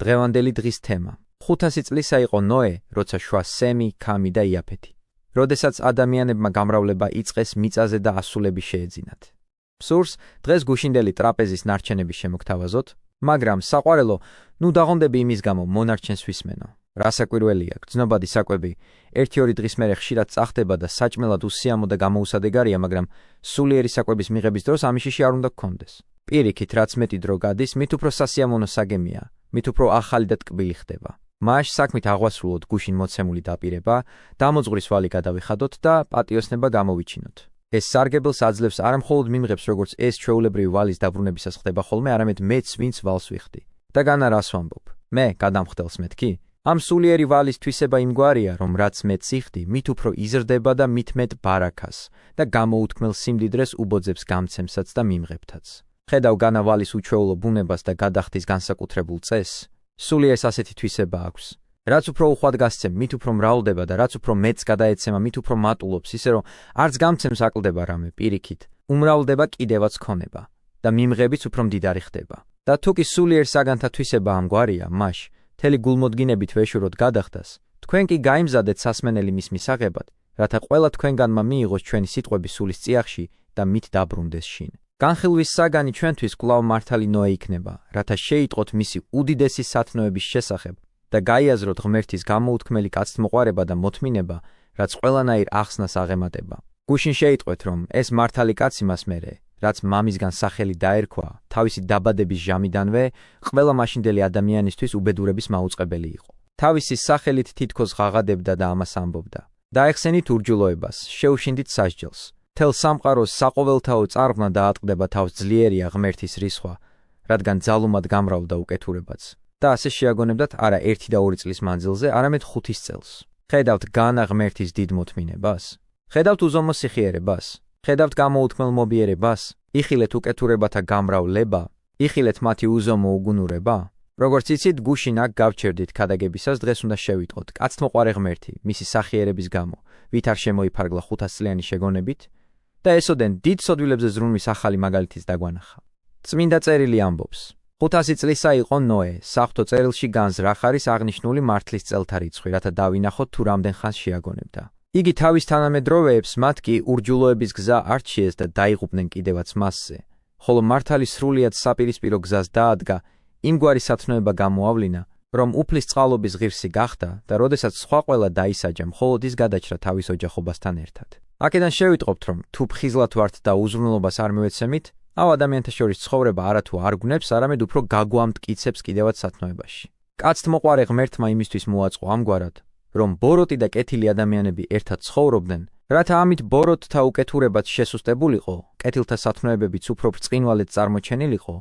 დღევანდელი დღის თემა. 500 წლისა იყო ნოე, როცა შვა სემი, ქამი და იაფეთი. როდესაც ადამიანებმა გამრავლება იწყეს მიწაზე და ასულები შეეძინათ. სურს დღეს გუშინდელი ტრაპეზის ნარჩენების შემოგთავაზოთ, მაგრამ საყვარელო, დაღონდები იმის გამო მონარჩენს ვისმენო. რა საკვირველია, გრძნობადი საკვები, 1-2 დღის მერე ხშირად წახდება და საჭმელად უსიამო და გამოუსადეგარია, მაგრამ სულიერი საკვების მიღების დროს ამიშიში არ უნდა გქონდეს. პირიქით, რაც მეტი დრო გადის, მით უფრო სასიამოვნო საგემია, მით უფრო ახალი და ტკბილი ხდება. მაშ საქმით აღვასრულოთ გუშინ მოცემული დაპირება, დამოძღვრის ვალი გადავიხადოთ და პატიოსნება გამოვიჩინოთ. ეს სარგებელს აძლევს არა მხოლოდ მიმღებს, როგორც ეს ჩვეულებრივი ვალის დაბრუნებისას ხდება ხოლმე, არამედ მეც, ვინც ვალს ვიხდი. და განა რას ვამბობ? მე გადამხდელს მეთქი? ამ სულიერი ვალის თვისება იმგვარია, რომ რაც მეც იხდი, მით უფრო იზრდება და მით მეტ ბარაქას და გამოუთქმელ სიმდიდრეს უბოძებს გამცემსაც და მიმღებთაც. ხედავ განა ვალის უჩვეულო ბუნებას და გადახდის განსაკუთრებულ წესს. სული ეს ასეთი თვისება აქვს. რაც უფრო უხვად გასცემ, მით უფრო მრავლდება და რაც უფრო მეც გადაეცემა, მით უფრო მატულობს, ისე რომ არც გამცემს აკლდება რამე, პირიქით, უმრავლდება კიდევაც ქონება და მიმღებიც უფრო მდიდარი ხდება. და თუ კი სულიერ საგანთა თვისება ამგვარია, მაშ მთელი გულმოდგინებით ვეშუროთ გადახდას, თქვენ კი გაიმზადეთ სასმენელი მის მისაღებად, რათა ყველა თქვენგანმა მიიღოს ჩვენი სიტყვები სულის წიაღში და მით დაბრუნდეს შინ. განხილვის საგანი ჩვენთვის კვლავ მართალი ნოე იქნება, რათა შეიტყოთ მისი უდიდესი სათნოების შესახებ და გაიაზროთ ღმერთის გამოუთქმელი კაცთმოყვარება და მოთმინება, რაც ყველანაირ ახსნას აღემატება. გუშინ შეიტყვეთ, რომ ეს მართალი კაცი მას მერე, რაც მამისგან სახელი დაერქვა, თავისი დაბადების ჟამიდანვე ყველა მაშინდელი ადამიანისთვის უბედურების მაუწყებელი იყო. თავისი სახელით თითქოს ღაღადებდა და ამას ამბობდა. დაეხსენით ურჯულოებას, შეუშინდით სასჯელს. თელ სამყაროს საყოველთაო წარღვნა დაატყდება თავს ძლიერია ღმერთის რისხვა, რადგან ძალუმად გამრავლდა უკეთურებაც. და ასე შეაგონებდათ არა 1 და 2 წლის მანძილზე, არამედ 5 წელს. ხედავთ განა ღმერთის დიდ მოთმინებას? ხედავთ უზომო სიხიერებას? ხედავთ გამოუთქმელ მობიერებას? იხილეთ უკეთურებათა გამრავლება? იხილეთ მათი უზომო უგუნურება? როგორც იცით, გუშინ აქ გავჩერდით ქადაგებისას, დღეს უნდა შევიტყოთ კაცთმოყვარე ღმერთი, მისი სახიერების გამო, ვით არ შემოიფარგლა 500 წლიანი შეგონებით და ესოდენ დიდ სოდვილებზე ზრუნვის ახალი მაგალითის დაგვანახა. წმინდა წერილი ამბობს: 500 წლისა იყო ნოე, საღვთო წერილში განს რა ხარის აღნიშნული მართლის წელთა რიცხვი, რათა დავინახოთ თუ რამდენ ხანს შეაგონებდა. იგი თავის თანამედროვეებს მათ კი ურჯულოების გზა არჩიეს და დაიღუპნენ კიდევაც მასზე, ხოლო მართალი სრულიად საპირისპირო გზას დაადგა, იმგვარი სათნოება გამოავლინა, რომ უფლის წყალობის ღირსი გახდა და როდესაც სხვა ყველა დაისაჯა, მხოლოდ ის გადაჭრა თავის ოჯახობასთან ერთად. აქედან შევიტყობთ, რომ თუ ფხიზლად ვართ და უზრუნველობას არ მივეცემით, აუ ადამიანთა შორის ცხოვრება არათუ არ გვნებს, არამედ უფრო გაგვამტკიცებს კიდევაც სათნოებაში. კაცთმოყვარე ღმერთმა იმისთვის მოაწყო ამგვარად, რომ ბოროტი და კეთილი ადამიანები ერთად ცხოვრობდნენ, რათა ამით ბოროტთა უკეთურებაც შესუსტებულიყო, კეთილთა სათნოებებიც უფრო ბრწყინვალედ წარმოჩენილიყო,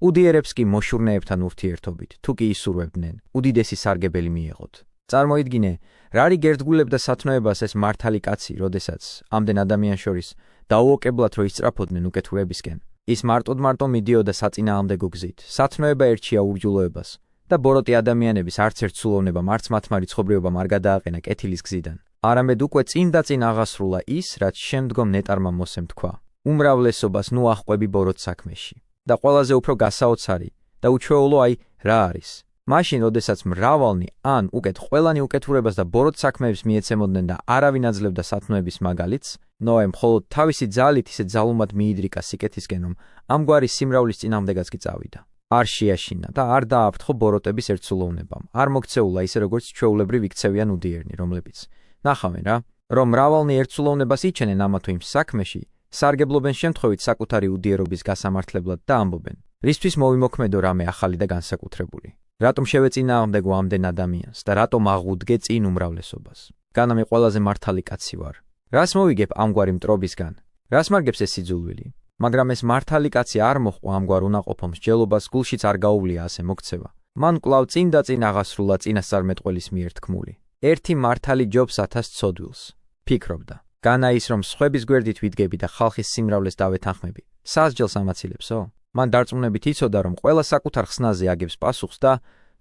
უდიერებს კი მოშურნეებთან ურთიერთობით, თუ კი ისურვებდნენ, უდიდესი სარგებელი მიეღოთ. წარმოიდგინე, რა რიგერთგულებდა სათნოებას ეს მართალი კაცი, როდესაც ამდენ ადამიანს შორის დაუოკებლად რო ისწრაფოდნენ უკეთურებისკენ. ის მარტოდ მიდიოდა საწინააღმდეგო გზით, სათნოება ერჩია ურჯულოებას და ბოროტი ადამიანების არც ერთ სულოვნებამ, არც მათმა რიცხობრიობამ არ გადააყენა კეთილის გზიდან. არამედ უკვე წინ და წინ აღასრულა ის, რაც შემდგომ ნეტარმა მოსემ თქვა. უმრავლესობას აჰყვები ბოროტ საქმეში. და ყველაზე უფრო გასაოცარი და უჩვეულო რა არის? მაშინ, როდესაც მრავალნი ან უკეთ ყველანი უკეთურებას და ბოროტ საქმეებს მიეცემოდნენ და არავინ აძლევდა სათნოების მაგალითს, ნოემ მხოლოდ თავისი ძალით ისე ძალუმად მიიდრიკა სიკეთისკენ, რომ ამგვარი სიმრავლის წინააღმდეგაც კი წავიდა. არ შეაშინა და არ დააფრთხო ბოროტების ერთსულოვნებამ. არ მოქცეულა ისე როგორც ჩვეულებრივ იქცევიან უდიერნი, რომლებიც ნახავენ რა, რომ მრავალნი ერთსულოვნებას იჩენენ ამა თუ იმ საქმეში, სარგებლობენ შემთხვევით საკუთარი უდიერობის გასამართლებლად და ამბობენ: რისთვის მოვიმოქმედო რამე ახალი და განსაკუთრებული? რატომ შევეწინააღმდეგო ამდენ ადამიანს და რატომ აღუდგე წინ უმრავლესობას? განა მე ყველაზე მართალი კაცი ვარ. რას მოვიგებ ამგვარი მტრობისგან? რას მარგებს ეს სიძულვილი? მაგრამ ეს მართალი კაცი არ მოჰყვა ამგვარ უნაყოფო მსჯელობას, გულშიც არ გაუვლია ასე მოქცევა. მან კვლავ წინ და წინ აღასრულა წინასწარმეტყველის მიერ თქმული: ერთი მართალი ჯობს 1000 ცოდვილს. ფიქრობდა. განა ის, რომ სხვების გვერდით ვიდგები და ხალხის სიმრავლეს დავეთანხმები, სასჯელს ამაცილებსო? მან დარწმუნებით იცოდა, რომ ყველა საკუთარ ხსნაზე აგებს პასუხს და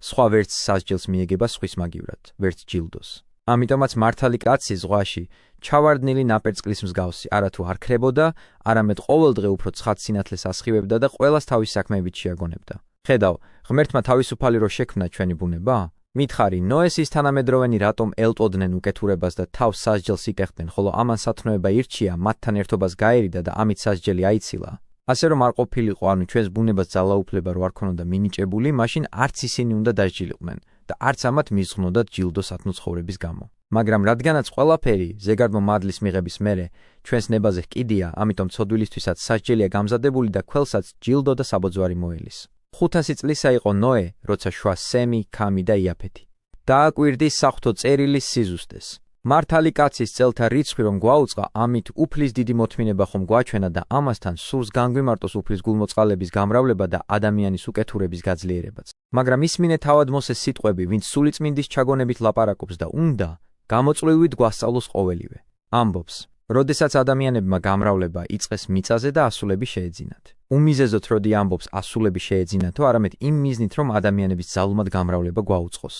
სხვა ვერც სასჯელს მიეგება სხვის მაგივრად, ვერც ჯილდოს. ამიტომაც მართალი კაცი ზღვაში ჩავარდნილი ნაპერწკლის მსგავსი არათუ არ ქრებოდა, არამედ ყოველდღე უფრო ცხად სინათლეს ასხივებდა და ყველას თავის საქმეებით შეაგონებდა. ხედავ, ღმერთმა თავისუფალი რო შექმნა ჩვენი ბუნება? მითხარი, ნოეს ის თანამედროვენი რატომ ელტოდნენ უკეთურებას და თავს სასჯელს იკეხდნენ, ხოლო ამან სათნოება ირჩია, მათთან ერთობას გაერიდა და ამით სასჯელი აიცილა. ასე რომ არ ყოფილიყო, ანუ ჩვენს ბუნებას ძალაუფლება რო არ ქონოდა მინიჭებული, მაშინ არც ისინი უნდა დასჯილიყვნენ და არც ამათ მიზღვნოდათ ჯილდო სათნო გამო. მაგრამ რადგანაც ყველაფერი ზეგარდმო მადლის მიღების მერე ჩვენს ნებაზე ჰკიდია, ამიტომ ცოდვილისთვისაც სასჯელია გამზადებული და ქველსაც ჯილდო და საბოძვარი მოელის. 500 წლისა იყო ნოე, როცა შვა სემი, ქამი და იაფეთი. დააკვირდის საღვთო წერილის სიზუსტეს. მართალი კაცის წელთა რიცხვი რომ გვაუწყა, ამით უფლის დიდი მოთმინება ხომ გვაჩვენა და ამასთან სურს განგვიმარტოს უფლის გულმოწყალების გამრავლება და ადამიანის უკეთურების გაძლიერებაც. მაგრამ ისმინე თავად მოსეს სიტყვები, ვინც სულიწმინდის ჩაგონებით ლაპარაკობს და უნდა გამოწვევით გვასწავლოს ყოველივე. ამბობს, როდესაც ადამიანებმა გამრავლება იწყეს მიწაზე და ასულები შეეძინათ. უმიზეზოდ როდი ამბობს ასულები შეეძინათო, არამედ იმ მიზნით რომ ადამიანების ძალუმად გამრავლება გვაუწყოს.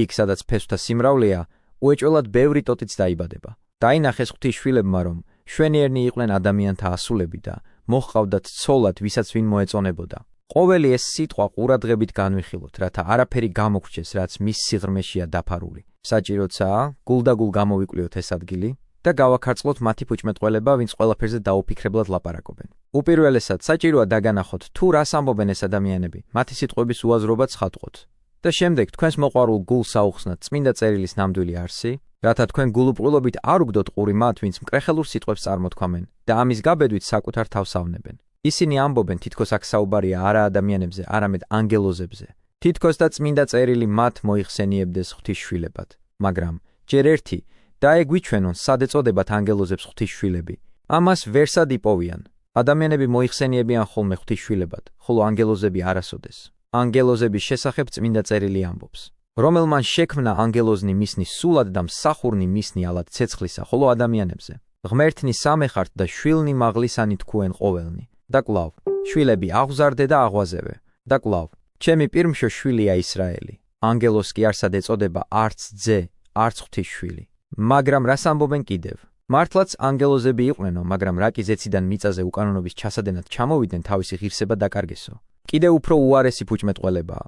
იქ სადაც ფესვთა სიმრავლეა, უეჭველად ბევრი ტოტიც დაიბადება. დაინახეს ღვთისშვილებმა რომ შვენიერნი იყვნენ ადამიანთა ასულები და მოჰყავდათ ცოლად, ვისაც ვინ მოეწონებოდა. ყოველი ეს სიტყვა ყურადღებით განვიხილოთ, რათა არაფერი გამოგრჩეს, რაც მის სიღრმეშია დაფარული. საჭიროა გულდაგულ გამოვიკვლიოთ ეს ადგილი და გავაქარწყლოთ მათი ფუჭმეტყველება, ვინც ყველაფერზე დაუფიქრებლად ლაპარაკობენ. უპირველესად საჭიროა დაგანახოთ, თუ რას ამბობენ ეს ადამიანები, მათი სიტყვების უაზრობაც ხატყოთ. და შემდეგ თქვენს მოყვარულ გულს აუხსნათ წმინდა წერილის ნამდვილი არსი, რათა თქვენ გულუბრყვილობით არ უგდოთ ყური მათ, ვინც მკრეხელურ სიტყვებს წარმოთქვამენ და ამის გაბედვით საკუთარ თავს ავნებენ. ისინი ამბობენ, თითქოს აქ საუბარია არა ადამიანებზე, არამედ ანგელოზებზე. თითქოს და წმინდა წერილი მათ მოიხსენიებდეს ღვთისშვილებად. მაგრამ ჯერ ერთი დაეგვიჩვენონ, სად ეწოდებათ ანგელოზებს ღვთისშვილები. ამას ვერსად იპოვიან. ადამიანები მოიხსენიებიან ხოლმე ღვთისშვილებად, ხოლო ანგელოზები არასოდეს. ანგელოზების შესახებ წმინდა წერილი ამბობს. რომელმან შექმნა ანგელოზნი მისნი სულად და მსახურნი მისნი ალად ცეცხლისა, ხოლო ადამიანებზე. ღმერთნი სამეხართ და შვილნი მაღლისანი თქვენ ყოველნი. და კვლავ, შვილები აღზარდე და აღვაზევე. და კვლავ, ჩემი პირმშო შვილია ისრაელი. ანგელოზს კი არსად ეწოდება არც ძე, არც ღვთისშვილი. მაგრამ რას ამბობენ კიდევ? მართლაც ანგელოზები იყვნენო, მაგრამ რა კი ზეციდან მიწაზე უკანონობის ჩასადენად ჩამოვიდნენ თავისი ღირსება დაკარგესო. კიდევ უფრო უარესი ფუჭმეტყველებაა.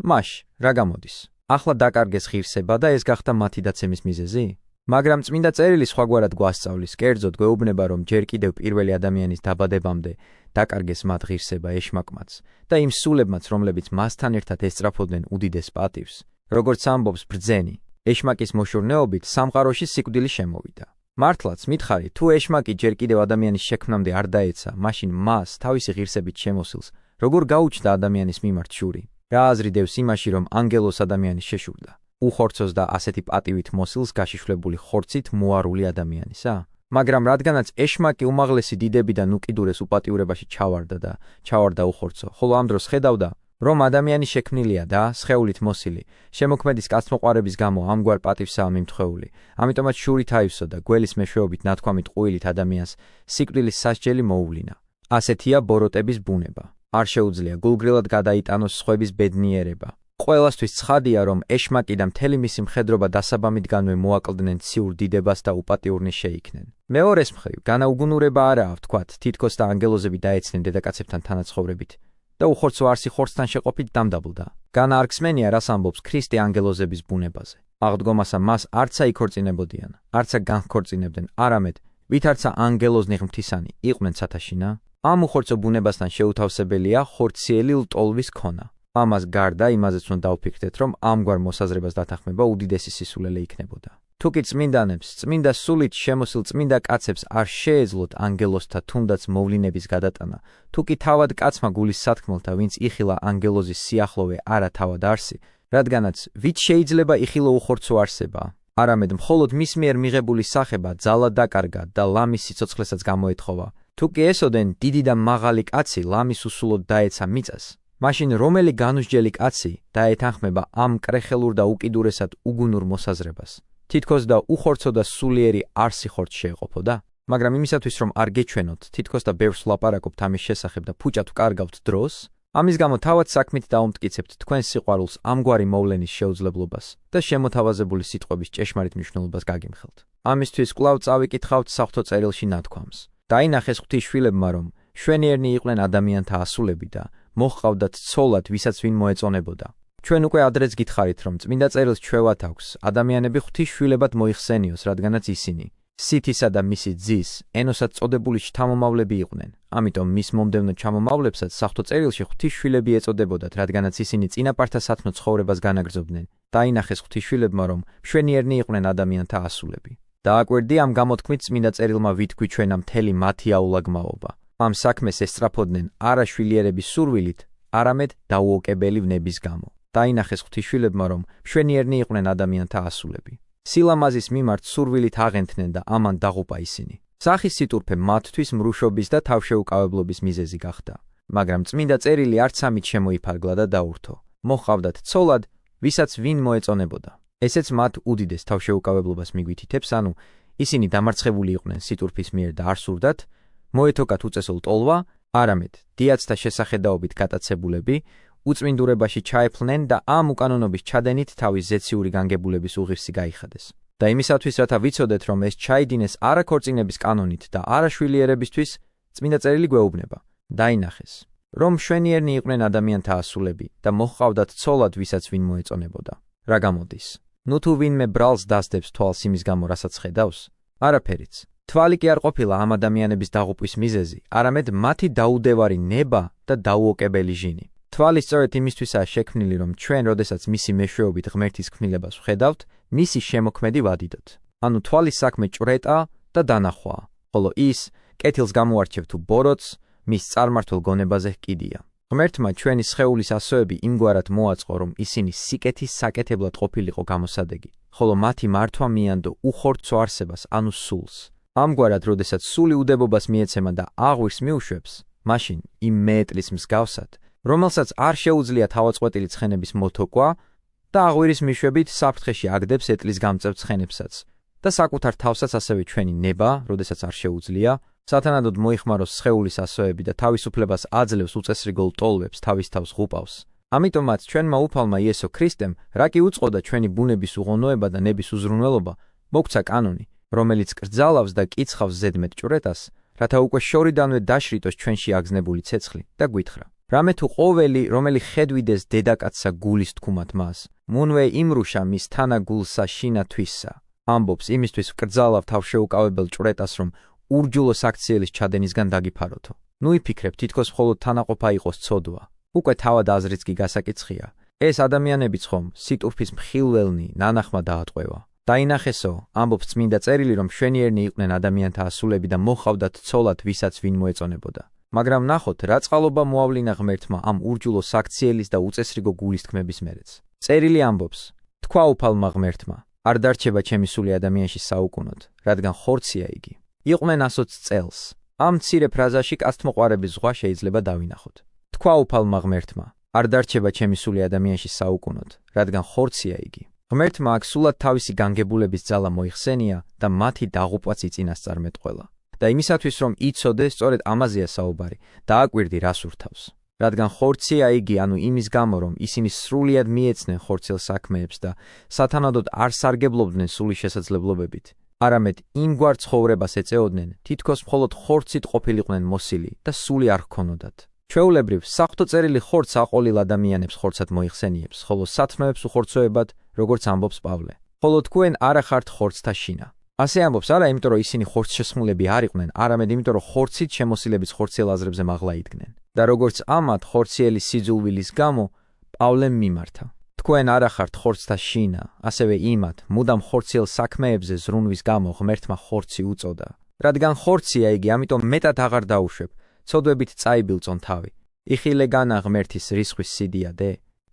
მაშ, რა გამოდის? ახლა დაკარგეს ღირსება და ეს გახდა მათი დაცემის მიზეზი? მაგრამ წმინდა წერილი სხვაგვარად გვასწავლის, კერძოდ გვეუბნება, რომ ჯერ კიდევ პირველი ადამიანის დაბადებამდე დაკარგეს მათ ღირსება ეშმაკმაც და იმ სულებმაც, რომლებიც მასთან ერთად ესწრაფოდნენ უდიდეს პატივს. როგორც ამბობს ბრძენი, ეშმაკის მოშორნეობით სამყაროში სიკვდილი შემოვიდა. მართლაც მითხარი, თუ ეშმაკი ჯერ კიდევ ადამიანის შექმნამდე არ დაეცა, მაშინ მას თავისი ღირსებით შემოსილს როგორ გაუჩნდა ადამიანის მიმართ შური? რა აზრი დევს იმაში, რომ ანგელოზს ადამიანის შეშურდა? უხორცოს და ასეთი პატივით მოსილს გაშიშვლებული ხორცით მოარული ადამიანისა? მაგრამ რადგანაც ეშმაკი უმაღლესი დიდებიდან უკიდურეს უპატიურებაში ჩავარდა უხორცო, ხოლო ამ დროს ხედავდა, რომ ადამიანი შექმნილია და სხეულით მოსილი, შემოქმედის კაცმოყვარების გამო ამგვარ პატივსაა მიმთხვეული, ამიტომაც შურით აივსო და გველის მეშვეობით ნათქვამით ყუილით ადამიანს სიკვდილის სასჯელი მოუვლინა. ასეთია ბოროტების ბუნება. არ შეუძლია გულგრილად გადაიტანოს სხვების ბედნიერება. ყველასთვის ცხადია, რომ ეშმაკი და მთელი მისი მხედრობა დასაბამითგანვე მოაკლდნენ ციურ დიდებას და უპატიურნი შეიქნენ. მეორეს მხრივ, განაუგუნურება არაა ვთქვათ, თითქოს და ანგელოზები დაეცნენ დედაკაცებთან თანაცხოვრებით და უხორცო არსი ხორცთან შეყოფით დამდაბლდა. განაარგსმენია, რას ამბობს ქრისტე ანგელოზების ბუნებაზე. აღდგომასა მას არცა იქორწინებოდიან, არცა განქორწინებდნენ, არამედ ვითარცა ანგელოზნი ღმრთისანი იყვნენ ცათაშინა. ამ უხორცო ბუნებასთან შეუთავსებელია ხორციელი ლტოლვის ქონა. ამას გარდა იმაზეც უნდა დავფიქრდეთ, რომ ამგვარ მოსაზრებას დათანხმება უდიდესი სისულელე იქნებოდა. თუკი წმინდანებს, წმინდა სულით შემოსილ წმინდა კაცებს არ შეეძლოთ ანგელოზთა თუნდაც მოვლინების გადატანა, თუკი თავად კაცმა გულის სათქმელთა, ვინც იხილა ანგელოზის სიახლოვე არა თავად არსი, რადგანაც ვით შეიძლება იხილო უხორცო არსება, არამედ მხოლოდ მის მიერ მიღებული სახება ძალა დაკარგა და ლამის სიცოცხლესაც გამოეთხოვა. თუკი ესოდენ დიდი და მაღალი კაცი ლამის უსულოდ დაეცა მიწას, მაშინ რომელი განუსჯელი კაცი დაეთანხმება ამ კრეხელურ და უკიდურესად უგუნურ მოსაზრებას? თითქოს და უხორცო და სულიერი არსი ხორცს შეეყოფოდა? მაგრამ იმისათვის, რომ არ გეჩვენოთ, თითქოს და ბევრს ვლაპარაკობთ ამის შესახებ და ფუჭად ვკარგავთ დროს, ამის გამო თავად საქმით დაუმტკიცებთ თქვენს სიყვარულს ამგვარი მოვლენის შეუძლებლობას და შემოთავაზებული სიტყვების ჭეშმარიტ მნიშვნელობას გაგიმხელთ. ამისთვის კვლავ წავიკითხავთ საღვთო წერილში ნათქვამს. დაინახეს ღვთისშვილებმა, რომ შვენიერნი იყვნენ ადამიანთა ასულები და მოჰყავდათ ცოლად, ვისაც ვინ მოეწონებოდა. ჩვენ უკვე ადრეც გითხარით, რომ წმინდა წერილს ჩვევათ აქვს ადამიანები ღვთისშვილებად მოიხსენიოს, რადგანაც ისინი სითისა და მისი ძის, ენოსაც წოდებული შთამომავლები იყვნენ. ამიტომ მის მომდევნო ჩამომავლებსაც საღვთო წერილში ღვთისშვილები ეწოდებოდათ, რადგანაც ისინი წინაპართა სათნო ცხოვრებას განაგრძობდნენ. დაინახეს ღვთისშვილებმა, რომ მშვენიერნი იყვნენ ადამიანთა ასულები. დააკვირდი ამ გამოთქმით წმინდა წერილმა ვიტყვი ჩვენა მთელი მათი აულაგმაობა. ამ საქმეს ესწრაფოდნენ არა შვილიერების სურვილით, არამედ დაუოკებელი ვნების გამო. დაინახეს ღვთისშვილებმა, რომ მშვენიერნი იყვნენ ადამიანთა ასულები. სილამაზის მიმართ სურვილით აღენთნენ და ამან დაღუპა ისინი. სახის სიტურფე მათთვის მრუშობის და თავშეუკავებლობის მიზეზი გახდა. მაგრამ წმინდა წერილი არც ამით შემოიფარგლა და დაურთო. მოჰყავდათ ცოლად, ვისაც ვინ მოეწონებოდა. ესეც მათ უდიდეს თავშეუკავებლობას მიგვითითებს, ანუ ისინი დამარცხებული იყვნენ სიტურფის მიერ და არ სურდათ მოეთოკათ უწესულ ტოლვა, არამედ დიაცთა შესახედაობით გატაცებულები უწმინდურებაში ჩაეფლნენ და ამ უკანონობის ჩადენით თავის ზეციური განგებულების უღირსი გაიხადეს. და იმისათვის, რათა ვიცოდეთ, რომ ეს ჩაიდინეს არა ქორწინების კანონით და არა შვილიერებისთვის, წმინდა წერილი გვეუბნება. დაინახეს, რომ მშვენიერნი იყვნენ ადამიანთა ასულები და მოჰყავდათ ცოლად, ვისაც ვინ მოეწონებოდა. რა გამოდის? ნუ თუ ვინმე ბრალს დასდებს თვალს იმის გამო, რასაც ხედავს? არაფერიც. თვალი კი არ ყოფილა ამ ადამიანების დაღუპვის მიზეზი, არამედ მათი დაუდევარი ნება და დაუოკებელი ჟინი. თვალი სწორედ იმისთვისაა შექმნილი, რომ ჩვენ, როდესაც მისი მეშვეობით ღმერთის ქმნილებას ვხედავთ, მისი შემოქმედი ვადიდოთ. ანუ თვალის საქმე ჭვრეტა და დანახვაა, ხოლო ის კეთილს გამოარჩევ თუ ბოროტს, მის წარმართულ გონებაზე ჰკიდია. ღმერთმა ჩვენი სხეულის ასოები იმგვარად მოაწყო, რომ ისინი სიკეთის საკეთებლად ყოფილიყო გამოსადეგი, ხოლო მათი მართვა მიანდო უხორცო არსებას, ანუ სულს. ამგვარად, როდესაც სული უდებობას მიეცემა და აღვირს მიუშვებს, მაშინ იმ მეეტლის მსგავსად, რომელსაც არ შეუძლია თავაწყვეტილი ცხენების მოთოკვა და აღვირის მიშვებით საფრთხეში აგდებს ეტლის გამწევ ცხენებსაც და საკუთარ თავსაც ასევე ჩვენი ნება, როდესაც არ შეუძლია, სათანადოდ მოიხმაროს სხეულის ასოები და თავისუფლებას აძლევს უწესრიგოლ ტოლვებს თავის თავს ღუპავს. ამიტომაც ჩვენმა უფალმა იესო ქრისტემ, რა კი უწყოდა ჩვენი ბუნების უღონოება და ნების უზრუნველობა, მოგცა კანონი, რომელიც კრძალავს და კიცხავს ზედმეტ ჭვრეტას, რათა უკვე შორიდანვე დაშრიტოს ჩვენში აგზნებული ცეცხლი და გვითხრა. რამე თუ ყოველი, რომელი ხედვიდეს დედაკაცსა გულის თქუმად მას, მუნვე იმრუშა მის თანა გულსა შინა თვისსა. ამბობს იმისთვის ვკრძალავ თავშეუკავებელ ჭვრეტას, რომ ურჯულო საქციელის ჩადენისგან დაგიფაროთო. ნუ იფიქრებ, თითქოს მხოლოდ თანაყოფა იყოს ცოდვა. უკვე თავად აზრიც კი გასაკიცხია. ეს ადამიანებიც ხომ სიტურფის მხილველნი ნანახმა დაატყვევა. დაინახესო, ამბობს წმინდა წერილი, რომ მშვენიერნი იყვნენ ადამიანთა ასულები და მოჰყავდათ ცოლად, ვისაც ვინ მოეწონებოდა. მაგრამ ნახოთ, რა წყალობა მოავლინა ღმერთმა ამ ურჯულო საქციელის და უწესრიგო გულის თქმების მერეც. წერილი ამბობს: თქვა უფალმა ღმერთმა, არ დარჩება ჩემი სული ადამიანში საუკუნოდ, რადგან ხორცია იგი. იყვნენ 120 წელს. ამ მცირე ფრაზაში კაცთმოყვარების ზღვა შეიძლება დავინახოთ. თქვა უფალმა ღმერთმა, არ დარჩება ჩემი სული ადამიანში საუკუნოდ, რადგან ხორცია იგი. ღმერთმა აქ სულად თავისი განგებულების ძალა მოიხსენია და მათი დაღუპვაც იწინასწარმეტყველა. და იმისათვის, რომ იცოდეს, სწორედ ამაზეა საუბარი, დააკვირდი რას ურთავს. რადგან ხორცია იგი, ანუ იმის გამო, რომ ისინი სრულიად მიეცნენ ხორცელ საქმეებს და სათანადოდ არ სარგებლობდნენ სულის შესაძლებლობებით, არამედ იმგვარ ცხოვრებას ეწეოდნენ, თითქოს მხოლოდ ხორცით ყოფილიყვნენ მოსილი და სული არ ჰქონოდათ. ჩვეულებრივ, საღვთო წერილი ხორცს აყოლილ ადამიანებს ხორცად მოიხსენიებს, ხოლო სათნოებს უხორცოებად, როგორც ამბობს პავლე. ხოლო თქვენ არა ხართ ხორცთა შინა. ასე ამბობს არა იმიტომ, რომ ისინი ხორცშესხმულები არ იყვნენ, არამედ იმიტომ, რომ ხორცით შემოსილების ხორციელ აზრებზე მაღლა იდგნენ. და როგორც ამათ ხორციელი სიძულვილის გამო პავლემ მიმართა. თქვენ არა ხართ ხორცთა შინა, ასევე იმათ მუდამ ხორციელ საქმეებზე ზრუნვის გამო ღმერთმა ხორცი უწოდა. რადგან ხორცია იგი, ამიტომ მეტად აღარ დაუშვებ, ცოდვებით წაიბილწონ თავი. იხილე განა ღმერთის რისხვის სიდიადე,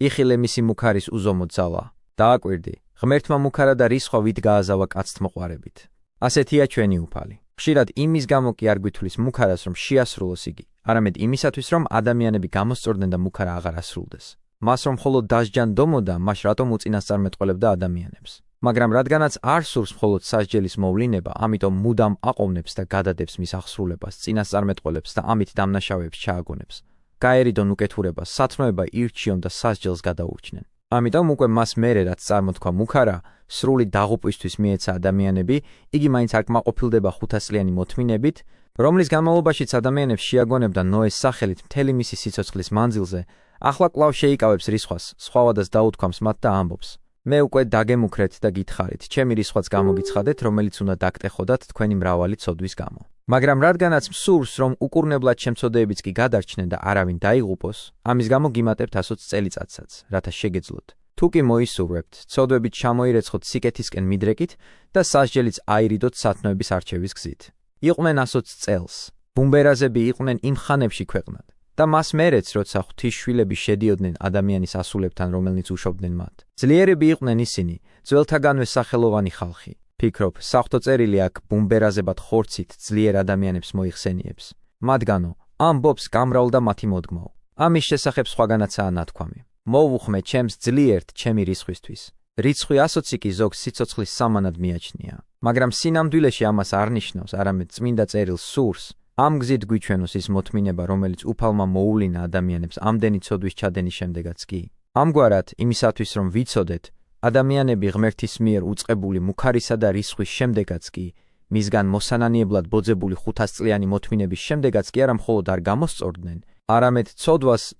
იხილე მისი მუქარის უზომო ძალა. დააკვირდი, ღმერთმა მუქარა და რისხვა ვით გააზავა კაცთმოყვარებით. ასეთია ჩვენი უფალი. ხშირად იმის გამო კი არ გვითვლის მუქარას, რომ შეასრულოს იგი, არამედ იმისათვის, რომ ადამიანები გამოსწორდნენ და მუქარა აღარ ასრულდეს. მას რომ მხოლოდ დასჯან დომოდა, მას რატომ უწინასწარმეტყველებდა ადამიანებს. მაგრამ რადგანაც არ სურს მხოლოდ სასჯელის მოვლინება, ამიტომ მუდამ აყოვნებს და გადადებს მის აღსრულებას, წინასწარმეტყველებს და ამით დამნაშავეებს ჩააგონებს. გაერიდონ უკეთურებას, სათნოება ირჩიონ და სასჯელს გადაურჩნენ. ამიტომ უკვე მას მერე რაც წარმოთქვა მუქარა, სრული დაღუპვისთვის მიეცა ადამიანები, იგი მაინც არ კმაყოფილდება 500 წლიანი მოთმინებით, რომლის განმავლობაშიც ადამიანებს შეაგონებდა ნოეს სახელით მთელი მისი სიცოცხლის მანძილზე, ახლა კვლავ შეიკავებს რისხვას, სხვავადას დაუთქვამს მათ და ამბობს: მე უკვე დაგემუქრეთ და გითხარით, ჩემი რისხვაც გამოგიცხადეთ, რომელიც უნდა დაგტეხოდათ თქვენი მრავალი ცოდვის გამო. მაგრამ რადგანაც მსურს, რომ უკურნებლად შემცოდეებიც კი გადარჩნენ და არავინ დაიღუპოს, ამის გამო გიმატებთ 120 წელიწადსაც, რათა შეგეძლოთ. თუ კი მოისურვებთ, ცოდვებით ჩამოირეცხოთ სიკეთისკენ მიდრეკით და სასჯელიც აირიდოთ სათნოების არჩევის გზით. იყვნენ 120 წელს, ბუმბერაზები იყვნენ იმ ხანებში ქვეყნად და მას მერეც, როცა ღვთისშვილები შედიოდნენ ადამიანის ასულებთან, რომელნიც უშობდნენ მათ. ძლიერები იყვნენ ისინი, ძველთაგანვე სახელოვანი ხალხი. ფიქრობ, საღვთო წერილი აქ ბუმბერაზებად ხორცით ძლიერ ადამიანებს მოიხსენიებს. მათგანო, ამბობს გამრავლდა მათი მოდგმაო. ამის შესახებ სხვაგანაცაა ნათქვამი. მოვუხმე ჩემს ძლიერთ ჩემი რისხვისთვის. რიცხვი 120 კი ზოგს სიცოცხლის სამანად მიაჩნია. მაგრამ სინამდვილეში ამას არ ნიშნავს, არამედ წმინდა წერილს სურს, ამ გზით გვიჩვენოს ის მოთმინება, რომელიც უფალმა მოუვლინა ადამიანებს ამდენი ცოდვის ჩადენის შემდეგაც კი. ამგვარად, იმისათვის რომ ვიცოდეთ, ადამიანები ღმერთის მიერ უწყებული მუქარისა და რისხვის შემდეგაც კი, მისგან მოსანანიებლად ბოძებული 500 წლიანი მოთმინების შემდეგაც კი არა მხოლოდ არ გამოსწორდნენ, არამედ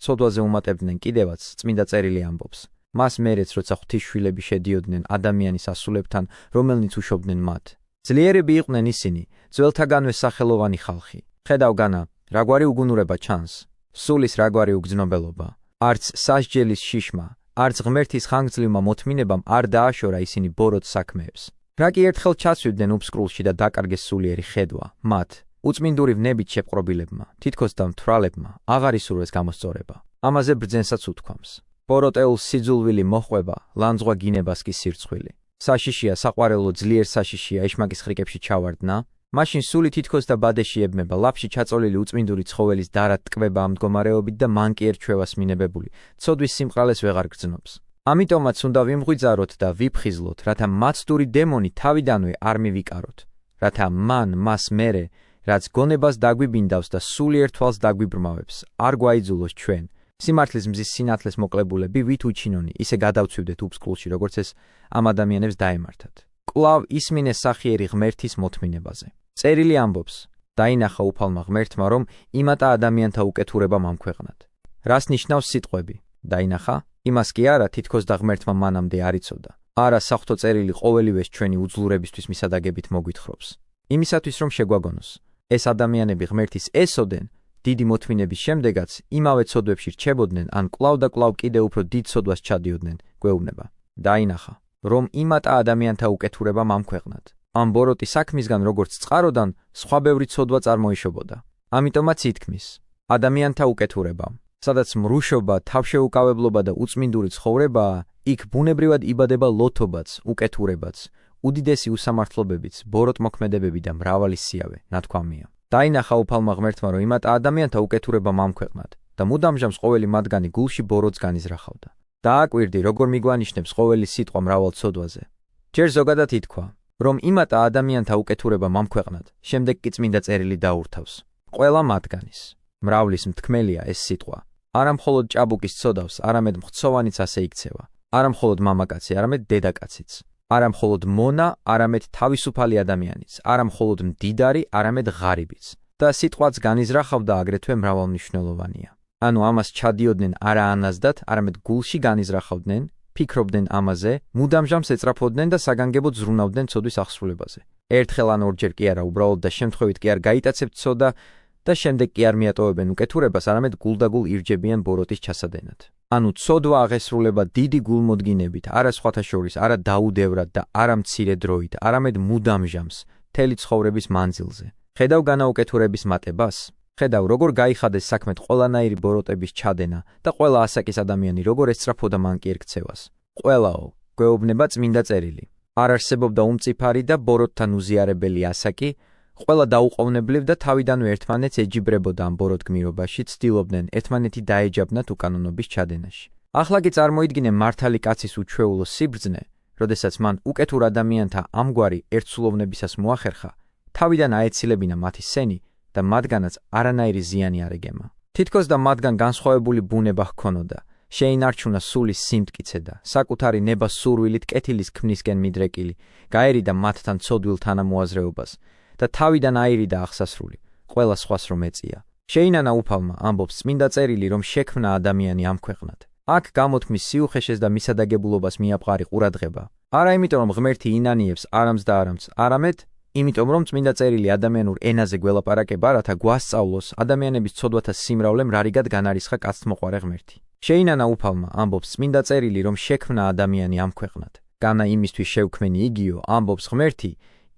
ცოდვაზე უმატებდნენ კიდევაც, წმინდა წერილი ამბობს. მას მერეც, როცა ღვთისშვილები შედიოდნენ ადამიანის ასულებთან, რომელნიც უშობდნენ მათ. ძლიერები იყვნენ ისინი, ძველთაგანვე სახელოვანი ხალხი. ხედავ განა, რაგვარი უგუნურება ჩანს, სულის რაგვარი უგრძნობელობა, არც სასჯელის შიშმა, არც ღმერთის ხანგრძლივმა მოთმინებამ არ დააშორა ისინი ბოროტ საქმეებს. რა კი ერთხელ ჩასვიდნენ უბსკრულში და დაკარგეს სულიერი ხედვა, მათ, უწმინდური ვნებით შეპყრობილებმა, თითქოს და მთვრალებმა, აღარ ისურვეს გამოსწორება. ამაზე ბრძენსაც უთქვამს. ბოროტეულ სიძულვილი მოხვება, ლანძღვა გინებას კი სირცხვილი. საშიშია, საყვარელო ძლიერ საშიშია ეშმაკის ხრიკებში ჩავარდნა, მაშინ სული თითქოს და ბადეში ებმება, ლაფში ჩაწოლილი უწმინდური ცხოველის დარად ტკბება ამ მდგომარეობით და მან კი ერჩვევას მინებებული, ცოდვის სიმყრალეს ვეღარ გრძნობს. ამიტომაც უნდა ვიმღვიძაროთ და ვიფხიზლოთ, რათა მაცდური დემონი თავიდანვე არ მივიკაროთ, რათა მან მას მერე, რაც გონებას დაგვიბინდავს და სულიერ თვალს დაგვიბრმავებს, არ გვაიძულოს ჩვენ. სიმართლის მზის სინათლეს მოკლებულები ვით უჩინონი, ისე გადავცვივდეთ უბსკრულში, როგორც ეს ამ ადამიანებს დაემართათ. კვლავ ისმინეს სახიერი ღმერთის მოთმინებაზე. წერილი ამბობს, დაინახა უფალმა ღმერთმა, რომ იმატა ადამიანთა უკეთურებამ ამ ქვეყნად. რას ნიშნავს სიტყვები? დაინახა? იმას კი არა, თითქოს და ღმერთმა მანამდე არ იცოდა. არა, საღვთო წერილი ყოველივეს ჩვენი უძლურებისთვის მისადაგებით მოგვითხრობს. იმისათვის რომ შეგვაგონოს, ეს ადამიანები ღმერთის ესოდენ, დიდი მოთმინების შემდეგაც იმავე ცოდვებში რჩებოდნენ, ან კვლავ და კვლავ კიდევ უფრო დიდ ცოდვას ჩადიოდნენ, გვეუბნება. დაინახა, რომ იმატა ადამიანთა უკეთურებამ ამ ქვეყნად. ამ ბოროტი საქმისგან როგორც წყაროდან, სხვა ბევრი ცოდვა წარმოიშობოდა. ამიტომაც ითქმის, ადამიანთა უკეთურებამ, სადაც მრუშობა, თავშეუკავებლობა და უწმინდური ცხოვრებაა, იქ ბუნებრივად იბადება ლოთობაც, უკეთურებაც, უდიდესი უსამართლობებიც, ბოროტმოქმედებები და მრავალი სიავე, ნათქვამია. დაინახა უფალმა ღმერთმა, რომ იმატა ადამიანთა უკეთურებამ ამ ქვეყნად და მუდამჟამს ყოველი მათგანი გულში ბოროტს განიზრახავდა. დააკვირდი, როგორ მიგვანიშნებს ყოველი სიტყვა მრავალ ცოდვაზე. ჯერ ზოგადად ითქვა, რომ იმატა ადამიანთა უკეთურებამ ამ ქვეყნად, შემდეგ კი წმინდა წერილი დაურთავს. ყველა მათგანის, მრავლის მთქმელია ეს სიტყვა. არა მხოლოდ ჭაბუკის ცოდავს, არამედ მხცოვანიც ასე იქცევა. არა მხოლოდ მამაკაცი, არამედ დედაკაციც. არა მხოლოდ მონა, არამედ თავისუფალი ადამიანიც, არა მხოლოდ მდიდარი, არამედ ღარიბიც. და სიტყვაც განიზრახავდა აგრეთვე მრავალმნიშვნელოვანია. ანუ ამას ჩადიოდნენ არა ანაზდათ, არამედ გულში განიზრახავდნენ, ფიქრობდნენ ამაზე, მუდამჟამს ეწრაფოდნენ და საგანგებოდ ზრუნავდნენ ცოდვის აღსრულებაზე. ერთხელ ან ორჯერ კი არა, უბრალოდ და შემთხვევით კი არ გაიტაცებთ ცოდა და შემდეგ კი არ მიატოვებენ უკეთურებას, არამედ გულდაგულ ირჯებიან ბოროტის ჩასადენად. ანუ ცოდვა აღესრულება დიდი გულმოდგინებით, არა სხვათა შორის, არა დაუდევრად და არა მცირე დროით, არამედ მუდამჟამს, მთელი ცხოვრების მანძილზე. ხედავ განაუკეთურების მატებას? ხედავ, როგორ გაიხადეს საქმეთ ყველანაირი ბოროტების ჩადენა და ყველა ასაკის ადამიანი როგორ ესწრაფოდა მან კი ერქცევას. ყველაო, გვეუბნება წმინდა წერილი. არ არსებობდა უმწიფარი და ბოროტთან უზიარებელი ასაკი, ყველა დაუყოვნებლივ და თავიდანვე ერთმანეთს ეჯიბრებოდა ამ ბოროტ გმირობაში, ცდილობდნენ ერთმანეთი დაეჯაბნათ უკანონობის ჩადენაში. ახლა კი წარმოიდგინე მართალი კაცის უჩვეულო სიბრძნე, როდესაც მან უკეთურ ადამიანთა ამგვარი ერთსულოვნებისას მოახერხა, თავიდან აეცილებინა მათი სენი და მათგანაც არანაირი ზიანი არ ეგემა. თითქოს და მათგან განსხვავებული ბუნება ჰქონოდა შეინარჩუნა სულის სიმტკიცე და საკუთარი ნება სურვილით კეთილის ქმნისკენ მიდრეკილი, გაერიდა მათთან ცოდვილ თანამოაზრეობას და თავიდან აირიდა აღსასრული, ყველა სხვას რომ ეწია. შეინანა უფალმა ამბობს წმინდა წერილი, რომ შექმნა ადამიანი ამ ქვეყნად. აქ გამოთქმის სიუხეშეს და მისადაგებულობას მიაპყარი ყურადღება. არა იმიტომ რომ ღმერთი ინანიებს არამს და არამს, არამედ იმიტომ რომ წმინდა წერილი ადამიანურ ენაზე გველაპარაკება, რათა გვასწავლოს ადამიანების ცოდვათა სიმრავლემ რარიგად განარისხა კაცთმოყვარე ღმერთი. შეინანა უფალმა ამბობს წმინდა წერილი, რომ შექმნა ადამიანი ამ ქვეყნად. განა იმისთვის შევქმენი იგიო, ამბობს ღმერთი,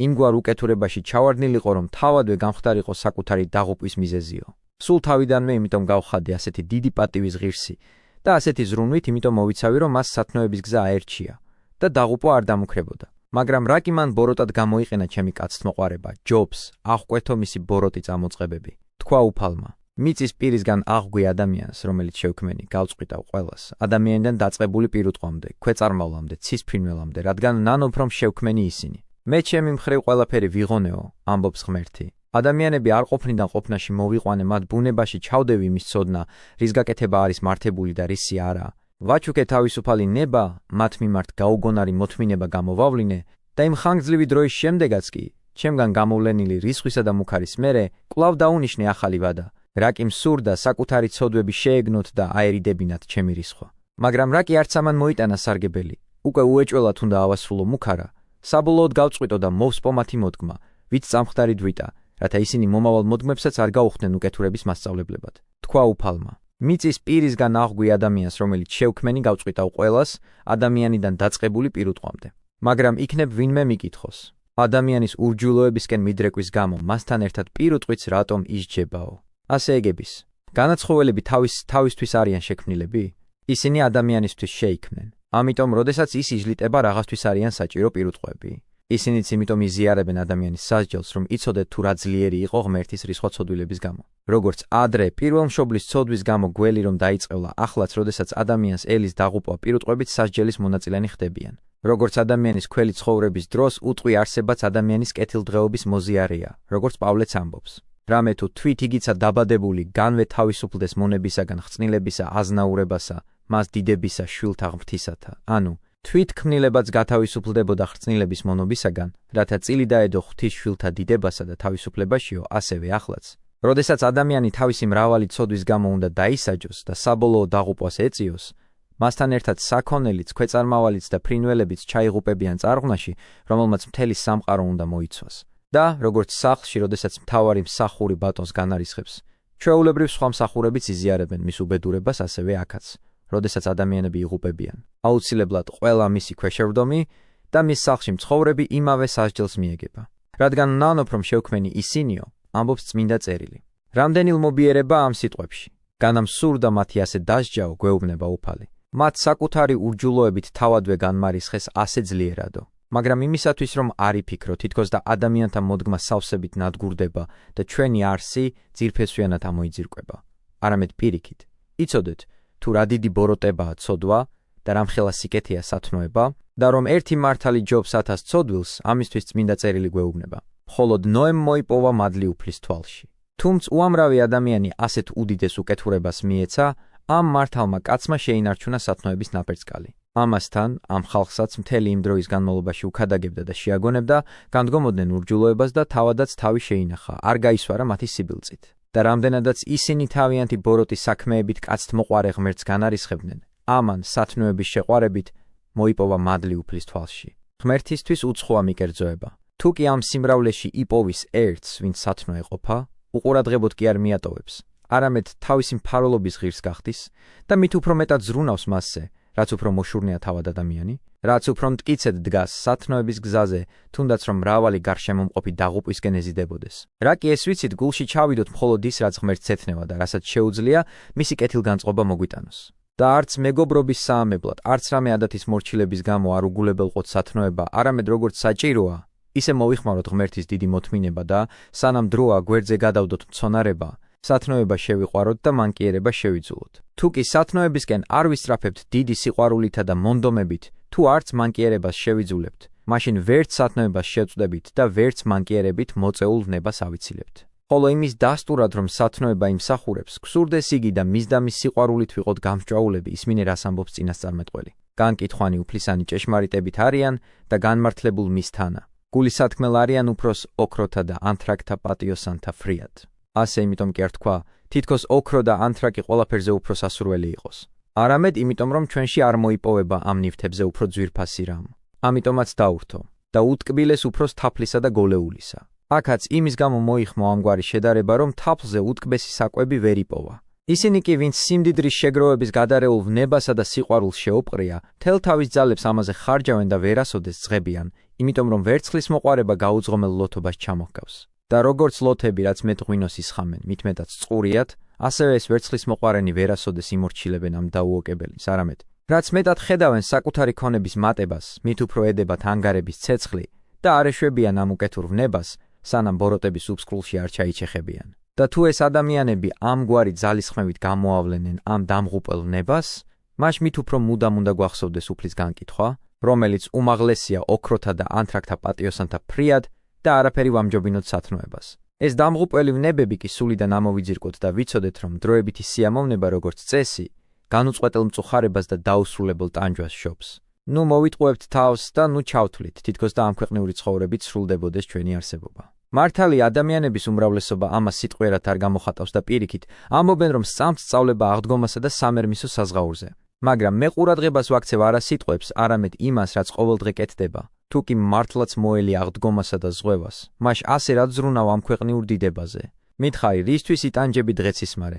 იმგვარ უკეთურებაში ჩავარდნილიყო, რომ თავადვე გამხდარიყო საკუთარი დაღუპვის მიზეზიო. სულ თავიდანვე იმიტომ გავხადე ასეთი დიდი პატივის ღირსი და ასეთი ზრუნვით იმიტომ მოვიცავი, რომ მას სათნოების გზა აერჩია და დაღუპვა არ დამუქრებოდა. მაგრამ რა კი მან ბოროტად გამოიყენა ჩემი კაცთმოყვარება, ჯობს, აღკვეთო მისი ბოროტი წამოწყებები. თქვა უფალმა, მიწის პირისგან აღგვი ადამიანს, რომელიც შევქმენი, გავწყვიტავ ყველას, ადამიანიდან დაწყებული პირუტყვამდე, ქვეწარმავლამდე, ცისფრინველამდე, რადგან ნანობ რომ შევქმენი ისინი. მე ჩემი მხრივ ყველაფერი ვიღონეო, ამბობს ღმერთი. ადამიანები არ ყოფნიდან ყოფნაში მოვიყვანე მათ ბუნებაში ჩავდევი იმის ცოდნა, რის გაკეთება არის მართებული და რისი არა. ვაჩუქე თავისუფალი ნება, მათ მიმართ გაუგონარი მოთმინება გამოვავლინე და იმ ხანგრძლივი დროის შემდეგაც კი, ჩემგან გამოვლენილი რისხვისა და მუქარის მერე, კვლავ დაუნიშნე ახალი ვადა, რა კი მსურდა საკუთარი ცოდვები შეეგნოთ და აერიდებინათ ჩემი რისხვა. მაგრამ რა კი არც ამან მოიტანა სარგებელი, უკვე უეჭველად უნდა ავასრულო მუქარა, საბოლოოდ გავწყვიტო და მოვსპო მათი მოდგმა, ვით წამხდარი დვიტა, რათა ისინი მომავალ მოდგმებსაც არ გაუხდნენ უკეთურების მასწავლებლებად. თქვა უფალმა, მიწის პირისგან აღგვი ადამიანს, რომელიც შევქმენი, გავწყვიტავ ყველას, ადამიანიდან დაწყებული პირუტყვამდე. მაგრამ იქნებ ვინმე მიკითხოს, ადამიანის ურჯულოებისკენ მიდრეკვის გამო მასთან ერთად პირუტყვიც რატომ ისჯებაო? ასე ეგების, განაცხოველები თავისთვის არიან შექმნილები? ისინი ადამიანისთვის შეიქმნენ. ამიტომ, როდესაც ის იზლიტება, რაღაცთვის არიან საჭირო პირუტყვები. ისინიც იმიტომ იზიარებენ ადამიანის სასჯელს, რომ იცოდეთ თუ რა ძლიერი იყო ღმერთის რისხვა ცოდვილების გამო. როგორც ადრე პირველ მშობლის ცოდვის გამო გველი რომ დაიწყევლა, ახლაც როდესაც ადამიანს ელის დაღუპვა პირუტყვებით სასჯელის მონაწილენი ხდებიან. როგორც ადამიანის ქველი ცხოვრების დროს უტყვი არსებაც ადამიანის კეთილდღეობის მოზიარეა, როგორც პავლეც ამბობს. რამე თუ თვით იგიცა დაბადებული განვე თავისუფლდეს მონებისაგან ხრწნილებისა აზნაურებასა, მას დიდებისა შვილთა ღმრთისათა, ანუ თვით ქმნილებაც გათავისუფლდებოდა ხრწნილების მონობისაგან, რათა წილი დაედო ღვთის შვილთა დიდებასა და თავისუფლებაშიო, ასევე ახლაც. როდესაც ადამიანი თავისი მრავალი ცოდვის გამო უნდა დაისაჯოს და საბოლოო დაღუპვას ეწიოს, მასთან ერთად საქონელიც, ქვეწარმავალიც და ფრინველებიც ჩაიღუპებიან წარღვნაში, რომელმაც მთელი სამყარო უნდა მოიცვას. და, როგორც სახლში, როდესაც მთავარი მსახური ბატონს განარისხებს, ჩვეულებრივ სხვა მსახურებიც იზიარებენ მის უბედურებას, ასევე აქაც. როდესაც ადამიანები იღუპებიან, აუცილებლად ყველა მისი ქვეშევრდომი და მის სახლში მცხოვრები იმავე სასჯელს მიეგება. რადგან ნანობ რომ შევქმენი ისინიო, ამბობს წმინდა წერილი. რამდენი ლმობიერება ამ სიტყვებში. განამ სურდა მათი ასე დასჯაო, გვეუბნება უფალი. მათ საკუთარი ურჯულოებით თავადვე განმარისხეს ასე ძლიერადო. მაგრამ იმისათვის რომ არ იფიქრო, თითქოს და ადამიანთა მოდგმა სავსებით ნადგურდება და ჩვენი არსი ძირფესვიანად ამოიძირკვება. არამედ პირიქით. იცოდეთ, თუ რა დიდი ბოროტებაა ცოდვა და რამხელა სიკეთეა სათნოება და რომ ერთი მართალი ჯობს 1000 ცოდვილს, ამისთვის წმინდა წერილი გვეუბნება. მხოლოდ ნოემ მოიპოვა მადლი უფლის თვალში. თუმც უამრავი ადამიანი ასეთ უდიდეს უკეთურებას მიეცა, ამ მართალმა კაცმა შეინარჩუნა სათნოების ნაპერწკალი. ამასთან, ამ ხალხსაც მთელი იმ დროის განმავლობაში უქადაგებდა და შეაგონებდა, განდგომოდნენ ურჯულოებას და თავადაც თავი შეინახა, არ გაისვარა მათი სიბილწით. და რამდენადაც ისინი თავიანთი ბოროტის საქმეებით კაცთმოყვარე ღმერთს განარისხებდნენ, ამან სათნოების შეყვარებით მოიპოვა მადლი უფლის თვალში. ღმერთისთვის უცხოა მიკერძოება. თუ კი ამ სიმრავლეში იპოვის ერთს, ვინც სათნო ეყოფა, უყურადღებოდ კი არ მიატოვებს, არამედ თავისი მფარველობის ღირს გახდის და მით უფრო მეტად ზრუნავს მასზე, რაც უფრო მოშურნეა თავად ადამიანი, რაც უფრო მტკიცედ დგას სათნოების გზაზე, თუნდაც რომ მრავალი გარშემომყოფი დაღუპვისკენ ეზიდებოდეს. რა კი ეს ვიცით, გულში ჩავიდოთ მხოლოდ ის, რაც ღმერთს ეთნევა და რასაც შეუძლია მისი კეთილგანწყობა მოგვიტანოს. და არც მეგობრობის საამებლად, არც რამე ადათის მორჩილების გამო არ უგულებელყოთ სათნოება, არამედ როგორც საჭიროა, ისე მოვიხმაროთ ღმერთის დიდი მოთმინება და სანამ დროა გვერდზე გადავდოთ მცონარება, სათნოება შევიყვაროთ და მანკიერება შევიძულოთ. თუ კი სათნოებისკენ არ ვისწრაფებთ დიდი სიყვარულითა და მონდომებით, თუ არც მანკიერებას შევიძულებთ, მაშინ ვერც სათნოებას შევწვდებით და ვერც მანკიერებით მოწეულ ნებას ავიცილებთ. ხოლო იმის დასტურად, რომ სათნოება იმსახურებს, გსურდეს იგი და მის და მის სიყვარულით ვიყოთ გამსჭაულები, ისმინე რას ამბობს წინასწარმეტყველი. განკითხვანი უფლისანი ჭეშმარიტებით არიან და განმართლებულ მისთანა. გულისათქმელ არიან უფროს ოქროთა და ანთრაკთა პატიოსანთა ფრიად. ასე იმიტომ კი არ თქვა, თითქოს ოქრო და ანთრაკი ყველაფერზე უფრო სასურველი იყოს. არამედ იმიტომ, რომ ჩვენში არ მოიპოვება ამ ნივთებზე უფრო ძვირფასი რამ. ამიტომაც დაურთო და უტკბილეს უფროს თაფლისა და გოლეულისა. აქაც იმის გამო მოიხმო ამგვარი შედარება, რომ თაფლზე უტკბესი საკვები ვერ იპოვა. ისინი კი, ვინც სიმდიდრის შეგროვების გადარეულ ვნებასა და სიყვარულს შეუპყრია, მთელ თავის ძალებს ამაზე ხარჯავენ და ვერასოდეს ძღებიან, იმიტომ რომ ვერცხლის მოყვარება გაუძღომელ ლოთობას ჩამოჰგავს. და როგორც ლოთები, რაც მეტ ღვინოს ისხამენ, მით მეტად წყურიათ, ასევე ეს ვერცხლის მოყვარენი ვერასოდეს იმორჩილებენ ამ დაუოკებელს, არამედ რაც მეტად ხედავენ საკუთარი ქონების მატებას, მით უფრო ედებათ ანგარების ცეცხლი და არ ეშვებიან ამ უკეთურ ვნებას, სანამ ბოროტების უფსკრულში არ ჩაიჩეხებიან. და თუ ეს ადამიანები ამგვარი ძალისხმევით გამოავლენენ ამ დამღუპელ ვნებას, მაშ მით უფრო მუდამ უნდა გვახსოვდეს უფლის განკითხვა, რომელიც უმაღლესია ოქროთა და ანთრაკთა პატიოსანთა ფრიად და არაფერი ვამჯობინოთ სათნოებას. ეს დამღუპველი ვნებები კი სულიდან ამოვიძირკოთ და ვიცოდეთ, რომ დროებითი სიამოვნება როგორც წესი, განუწყვეტელ მწუხარებას და დაუსრულებელ ტანჯვას შობს. ნუ მოვიტყუებთ თავს და ნუ ჩავთვლით, თითქოს და ამ ქვეყნიური ცხოვრებით სრულდებოდეს ჩვენი არსებობა. მართალია ადამიანების უმრავლესობა ამას სიტყვიერად არ გამოხატავს და პირიქით ამბობენ, რომ სწამთ სწავლება აღდგომასა და სამერმისო საზღაურზე. მაგრამ მე ყურადღებას ვაქცევ არა სიტყვებს, არამედ იმას, რაც ყოველდღე კეთდება. თუ კი მართლაც მოელი აღდგომასა და ზღვევას, მაშ ასე რაც ზრუნავ ამ ქვეყნიურ დიდებაზე. მითხარი, რისთვის იტანჯები დღეცისმარე,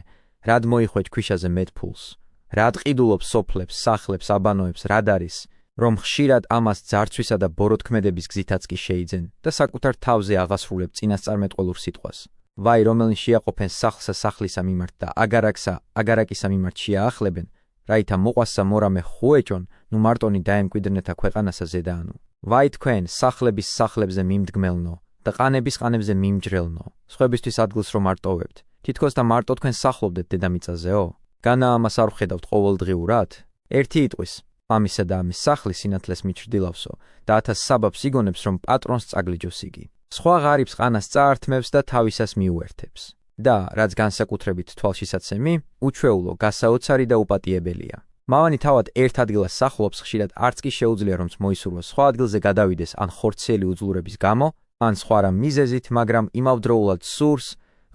რად მოიხვეჭ ქვიშაზე მეტ ფულს, რად ყიდულობს სოფლებს, სახლებს, აბანოებს, რად არის, რომ ხშირად ამას ძარცვისა და ბოროტქმედების გზითაც კი შეიძენ და საკუთარ თავზე აღასრულებ წინასწარმეტყველურ სიტყვას. ვაი, რომელნი შეაყოფენ სახლსა სახლისა მიმართ და აგარაკსა აგარაკისა მიმართ შეაახლებენ, რაითა მოყვასსა მორამე ხუეჭონ, ნუ მარტონი დაემკვიდრნეთა ქვეყანასა ზედაანუ. ვაი თქვენ, სახლების სახლებზე მიმდგმელნო და ყანების ყანებზე მიმჯრელნო, სხვებისთვის ადგილს რომ არ ტოვებთ, თითქოს და მარტო თქვენ სახლობდეთ დედამიწაზეო? განა ამას არ ვხედავთ ყოველდღიურად? ერთი იტყვის, ამისა და ამის სახლის სინათლეს მიჩრდილავსო და 1000 საბაბს იგონებს, რომ პატრონს წაგლიჯოს იგი. სხვა ღარიბს ყანას წაართმევს და თავისას მიუერთებს. და, რაც განსაკუთრებით თვალშისაცემი, უჩვეულო, გასაოცარი და უპატიებელია. მავანი თავად ერთ ადგილას სახლობს, ხშირად არც კი შეუძლია რომც მოისურვოს სხვა ადგილზე გადავიდეს ან ხორციელი უძლურების გამო, ან სხვა რა მიზეზით, მაგრამ იმავდროულად სურს,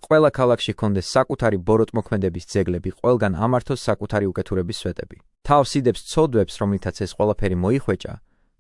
ყველა ქალაქში ჰქონდეს საკუთარი ბოროტმოქმედების ძეგლები, ყველგან ამართოს საკუთარი უკეთურების სვეტები. თავს იდებს ცოდვებს, რომლითაც ეს ყველაფერი მოიხვეჭა,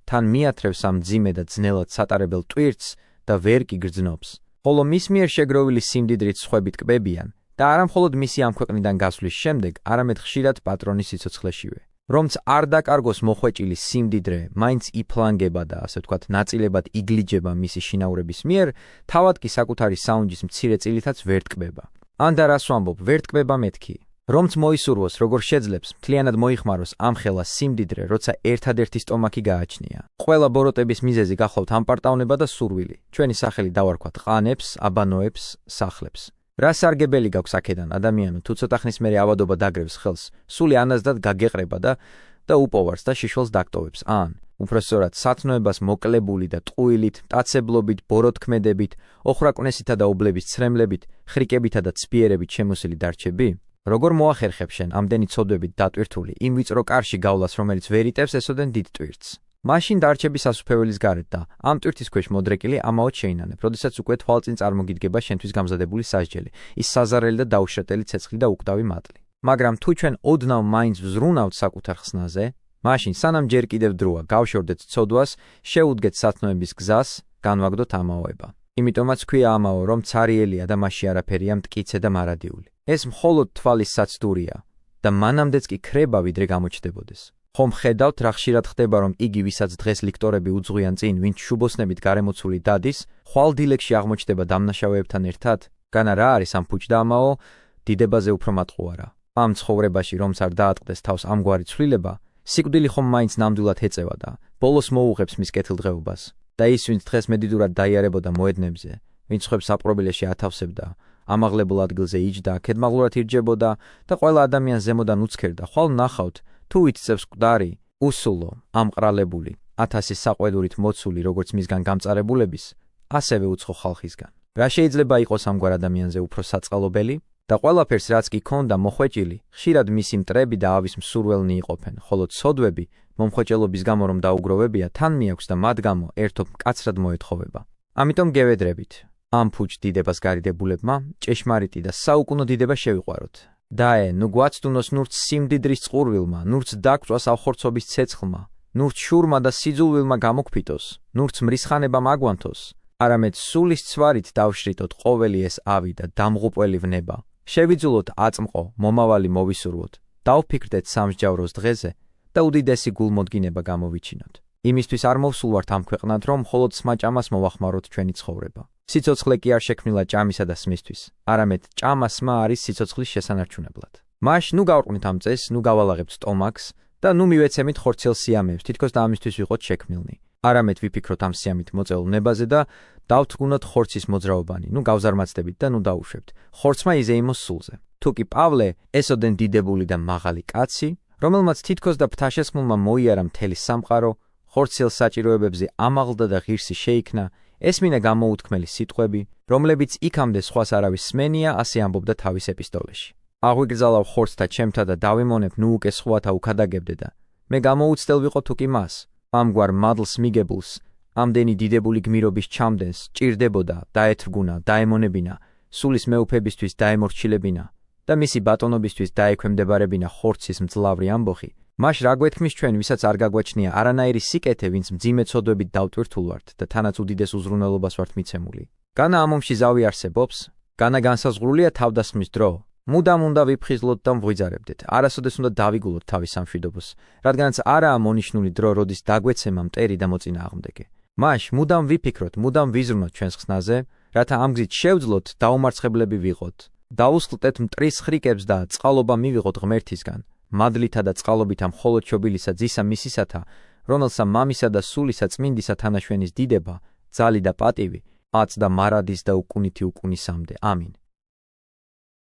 თან მიათრევს ამ მძიმე და ძნელად სატარებელ ტვირთს და ვერ კი გრძნობს. ხოლო მის მიერ შეგროვილი სიმდიდრით სხვებით კბებიან და არა მხოლოდ მისი ამ ქვეყნიდან გასვლის შემდეგ, არამედ ხშირად პატრონის სიცოცხლეშივე. რომც არ დაკარგოს მოხვეჭილი სიმდიდრე, მაინც იფლანგება და ასე ვთქვათ, ნაწილებად იგლიჯება მისი შინაურების მიერ, თავად კი საკუთარი საუნჯის მცირე წილითაც ვერ ტკბება. ან და რას ვამბობ, ვერ ტკბება მეთქი. რომც მოისურვოს, როგორ შეძლებს, მთლიანად მოიხმაროს ამხელა სიმდიდრე, როცა ერთადერთი სტომაქი გააჩნია. ყველა ბოროტების მიზეზი გახლავთ ამპარტავნება და სურვილი. ჩვენი სახელი დავარქვათ ყანებს, აბანოებს, სახლებს. რა სარგებელი გაქვს აქედან ადამიანო, თუ ცოტა ხნის მერე ავადობა დაგრევს ხელს, სული ანაზდად გაგეყრება და უპოვარს და შიშველს დაგტოვებს, ან უпроსწორად სათნოებას მოკლებული და ტყუილით, მტაცებლობით, ბოროტქმედებით, ოხრაკვნესითა და ობლების ცრემლებით, ხრიკებითა და ცბიერებით შემოსილი დარჩები? როგორ მოახერხებ შენ ამდენი ცოდვებით დატვირთული იმ ვიწრო კარში გავლას, რომელიც ვერ იტევს ესოდენ დიდ ტვირთს? მაშინ დარჩები სასუფეველის გარეთ და ამ ტვირთის ქვეშ მოდრეკილი ამაოდ შეინანებ, როდესაც უკვე თვალწინ წარმოგიდგება შენთვის გამზადებული სასჯელი, ის საზარელი და დაუშრეტელი ცეცხლი და უკვდავი მატლი. მაგრამ თუ ჩვენ ოდნავ მაინც ვზრუნავთ საკუთარ ხსნაზე, მაშინ სანამ ჯერ კიდევ დროა, გავშორდეთ ცოდვას, შეუდგეთ სათნოების გზას, განვაგდოთ ამაოება. იმიტომაც ქვია ამაო, რომ ცარიელია და მასში არაფერია მტკიცე და მარადიული. ეს მხოლოდ თვალის საცდურია და მანამდეც კი ქრება, ვიდრე გამოჩნდებოდეს. ხომ ხედავთ, რა ხშირად ხდება, რომ იგი, ვისაც დღეს ლიქტორები უძღვიან წინ, ვინც შუბოსნებით გარემოცული დადის, ხვალ დილეგში აღმოჩნდება დამნაშავეებთან ერთად? განა რა არის ამ ფუჭდამაო, დიდებაზე უფრო მატყუარა. ამ ცხოვრებაში, რომც არ დაატყდეს თავს ამგვარი ცვლილება, სიკვდილი ხომ მაინც ნამდვილად ეწევა და ბოლოს მოუღებს მის კეთილდღეობას. და ის, ვინც დღეს მედიდურად დაიარებოდა მოედნებზე, ვინც ხვებს საპყრობილეში ათავსებდა, ამაღლებულ ადგილზე იჯდა, ქედმაღლურად ირჯებოდა და ყველა ადამიანს ზემოდან უცქერდა, ხვალ ნახავთ, თუ იწევს მკვდარი, უსულო, ამყრალებული, 1000 საყვედურით მოცული, როგორც მისგან გამწარებულების, ასევე უცხო ხალხისგან. რა შეიძლება იყოს ამგვარ ადამიანზე უფრო საწყალობელი? და ყველაფერს რაც კი ქონდა მოხვეჭილი, ხშირად მისი მტრები და ავის მსურველნი იყოფენ, ხოლო ცოდვები მომხვეჭელობის გამო რომ დაუგროვებია, თან მიაქვს და მათ გამო ერთობ მკაცრად მოეთხოვება. ამიტომ გევედრებით, ამ ფუჭ დიდებას გარიდებულებმა ჭეშმარიტი და საუკუნო დიდება შევიყვაროთ. დაე, ნუ გვაცდუნოს ნურც სიმდიდრის წყურვილმა, ნურც დაგწვას ავხორცობის ცეცხლმა, ნურც შურმა და სიძულვილმა გამოგვფიტოს, ნურც მრისხანებამ აგვანთოს, არამედ სულის ცვარით დავშრიტოთ ყოველი ეს ავი და დამღუპველი ვნება. შევიძულოთ აწმყო, მომავალი მოვისურვოთ, დავფიქრდეთ სამსჯავროს დღეზე და უდიდესი გულმოდგინება გამოვიჩინოთ. იმისთვის არ მოვსულვართ ამ ქვეყნად, რომ მხოლოდ სმა ჭამას მოვახმაროთ ჩვენი ცხოვრება. სიცოცხლე კი არ შექმნილა ჭამისა და სმისთვის, არამედ ჭამა სმა არის სიცოცხლის შესანარჩუნებლად. მაშ ნუ გავყვნით ამ წესს, ნუ გავალაღებთ სტომაქს და ნუ მივეცემით ხორცელ სიამებს, თითქოს და ამისთვის ვიყოთ შექმნილნი. არამედ ვიფიქროთ ამ სიამით მოწეულ ნებაზე და დავთგუნოთ ხორცის მოძრაობანი, ნუ გავზარმაცდებით და ნუ დაუშვებთ. ხორცმა იზეიმოს სულზე. თუკი პავლე ესოდენ დიდებული და მაღალი კაცი, რომელმაც თითქოს და ფთაშესხმულმა მოიარა მთელი სამყარო, ხორცელ საჭიროებებზე ამაღლდა და ღირსი შეიქნა, ესმინა გამოუთქმელი სიტყვები, რომლებიც იქამდე სხვას არავის სმენია, ასე ამბობდა თავის ეპისტოლეში. აღვიგრძალავ ხორცთა ჩემთა და დავიმონებ ნუ უკე სხვათა უკადაგებდე და მე გამოუცდელ ვიყო თუკი მას. ამგვარ მადლს მიგებულს, ამდენი დიდებული გმირობის ჩამდენს ჭირდებოდა დაეთრგუნა, დაემონებინა, სულის მეუფებისთვის დაემორჩილებინა და მისი ბატონობისთვის დაექვემდებარებინა ხორცის მძლავრი ამბოხი. მაშ რა გვეთქმის ჩვენ, ვისაც არ გაგვაჩნია არანაირი სიკეთე, ვინც მძიმე ცოდვებით დავტვირთულ ვართ და თანაც უდიდეს უზრუნველობას ვართ მიცემული. განა ამ ომში ზავი არსებობს, განა განსაზღვრულია თავდასხმის დრო. მუდამ უნდა ვიფხიზლოთ და ვღვიძარებდეთ. არასოდეს უნდა დავიგულოთ თავის სამშვიდობოს, რადგანაც არაა მონიშნული დრო, როდის დაგვეცემა მტერი და მოწინააღმდეგე. მაშ მუდამ ვიფიქროთ, მუდამ ვიზრუნოთ ჩვენს ხსნაზე, რათა ამ გზით შევძლოთ დაუმარცხებლები ვიყოთ. დაუსხლტეთ მტრის ხრიკებს და წყალობა მივიღოთ ღმერთისგან. მადლითა და წყალობითა მხოლოდ შობილისა ძისა მისისათა, რომელსა მამისა და სულისა წმინდისა თანაშვენის დიდება, ძალი და პატივი, აც და მარადის და უკუნითი უკუნისამდე. ამინ.